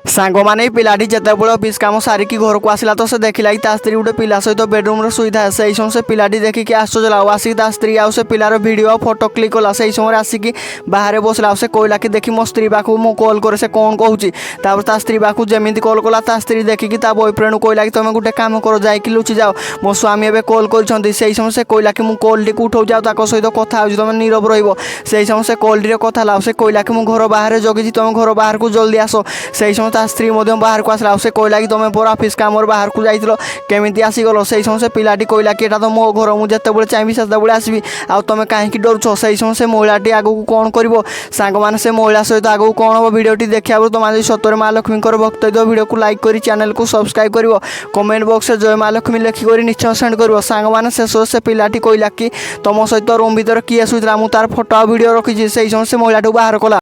सांग मैंने पिलाटी जिते अफिस् कम सारिकी घर को आसला तो से देखला कि ता स्त्री गोटे पिला सहित बेडरूम शुई था से समय से पिलाटी देखिकी आश्चर्य लगा आसिक ता स्त्री आउ से पिलार भिडियो और फोटो क्लिक कला से समय आसिकी बाहर बसला से कहला कि देखी मो स्त्री पाक मु कॉल करे से कौन कहूँ ता स्त्री पाक जमी कॉल कला ता स्त्री देखिकी ता बॉयफ्रेंड कहला कि तुम गोटे काम कर जाकि लुचि जाओ मो स्वामी एवं कॉल कर समय से कहला कि मुझे कॉल टी उठाऊ जाओ ताक सहित कथा हो तुम नीरव रही समय से कॉल टी कथा ला से कहला कि मुझे घर बाहर जगी तुम घर बाहर को जल्दी आस से समय ता स्त्री बाहर को आसला से कहला कि तुम पूरा अफिस् कम बाहर को जाइल केमी आसीगल से समय से पिलाटी कहला कि एटा तो मो घर मुझे जिते चाहिए से आसबि आ तुम कहीं डरुछ से समय से महिलाटी आगू कौन कर सांग मैंने से महिला सहित आगू कौन हम भिडियोटी देखा तुम आज सतरे माँ लक्ष्मी भक्त भिडियो को लाइक कर चैनल को सब्सक्राइब कर कमेंट बॉक्स में जय माँ लक्ष्मी लिखिक निश्चय सेंड कर सांग मैंने शेष से पिलाटी कहला कि तुम सहित रूम भर किए शुला मुझे तार फोटो भिडियो रखी से समय से महिला बाहर कला।